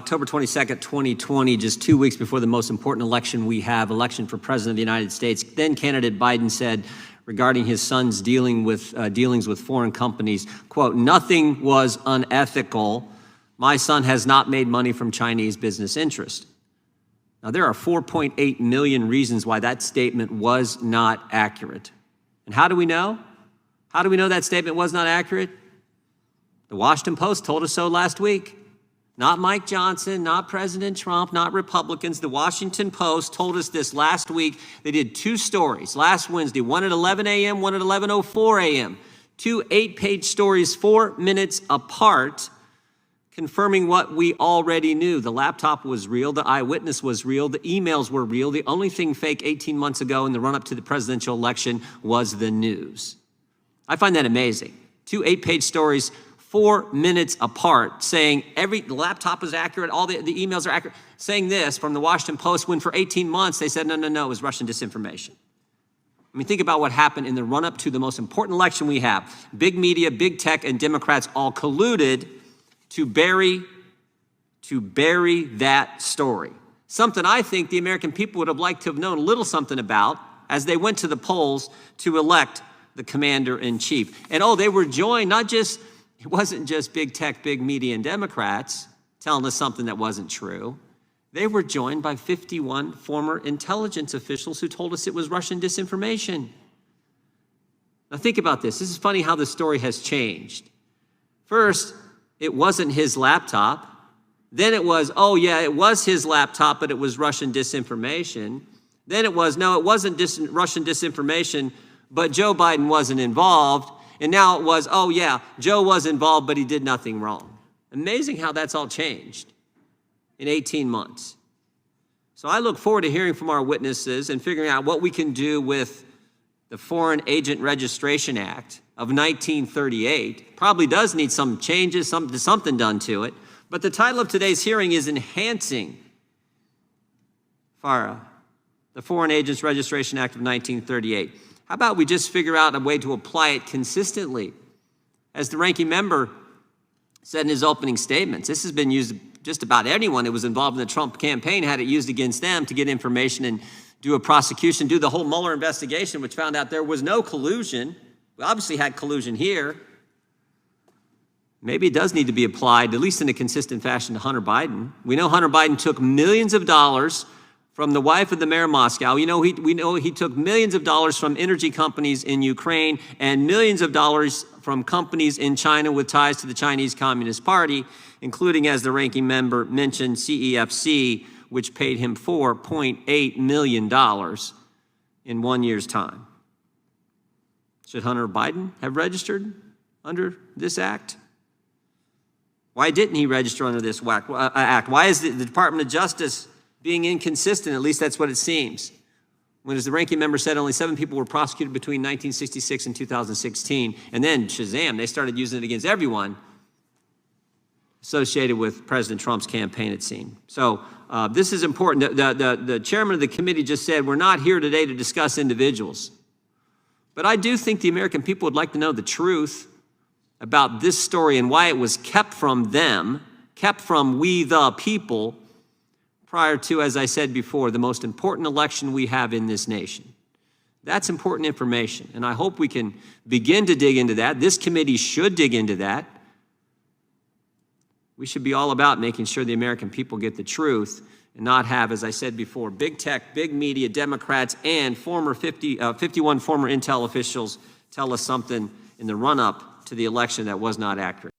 October 22nd, 2020, just 2 weeks before the most important election we have, election for President of the United States, then candidate Biden said regarding his son's dealings with foreign companies, quote, "Nothing was unethical. My son has not made money from Chinese business interests." Now, there are 4.8 million reasons why that statement was not accurate. And how do we know? How do we know that statement was not accurate? The Washington Post told us so last week. Not Mike Johnson, not President Trump, not Republicans. The Washington Post told us this last week. They did two stories last Wednesday, one at 11 a.m., one at 11:04 a.m. Two 8-page stories, 4 minutes apart, confirming what we already knew. The laptop was real. The eyewitness was real. The emails were real. The only thing fake 18 months ago in the run-up to the presidential election was the news. I find that amazing. Two 8-page stories, 4 minutes apart, saying the laptop is accurate, all the emails are accurate, saying this from the Washington Post, when for 18 months they said, no, it was Russian disinformation. I mean, think about what happened in the run-up to the most important election we have. Big media, big tech, and Democrats all colluded to bury that story. Something I think the American people would have liked to have known a little something about as they went to the polls to elect the commander-in-chief. And they were joined it wasn't just big tech, big media, and Democrats telling us something that wasn't true. They were joined by 51 former intelligence officials who told us it was Russian disinformation. Now think about this. This is funny how the story has changed. First, it wasn't his laptop. Then it was, it was his laptop, but it was Russian disinformation. Then it was, no, it wasn't Russian disinformation, but Joe Biden wasn't involved. And now it was, Joe was involved, but he did nothing wrong. Amazing how that's all changed in 18 months. So I look forward to hearing from our witnesses and figuring out what we can do with the Foreign Agent Registration Act of 1938. Probably does need some changes, something done to it. But the title of today's hearing is Enhancing FARA, the Foreign Agents Registration Act of 1938. How about we just figure out a way to apply it consistently? As the ranking member said in his opening statements, this has been used just about anyone who was involved in the Trump campaign had it used against them to get information and do a prosecution, do the whole Mueller investigation, which found out there was no collusion. We obviously had collusion here. Maybe it does need to be applied, at least in a consistent fashion, to Hunter Biden. We know Hunter Biden took millions of dollars from the wife of the mayor of Moscow. We know he took millions of dollars from energy companies in Ukraine and millions of dollars from companies in China with ties to the Chinese Communist Party, including, as the ranking member mentioned, CEFC, which paid him $4.8 million in 1 year's time. Should Hunter Biden have registered under this act? Why didn't he register under this act? Why is the Department of Justice being inconsistent? At least that's what it seems. When, as the ranking member said, only 7 people were prosecuted between 1966 and 2016. And then, shazam, they started using it against everyone associated with President Trump's campaign, it seemed. So this is important. The chairman of the committee just said, we're not here today to discuss individuals. But I do think the American people would like to know the truth about this story and why it was kept from them, kept from we the people, prior to, as I said before, the most important election we have in this nation. That's important information, and I hope we can begin to dig into that. This committee should dig into that. We should be all about making sure the American people get the truth and not have, as I said before, big tech, big media, Democrats, and 51 former intel officials tell us something in the run-up to the election that was not accurate.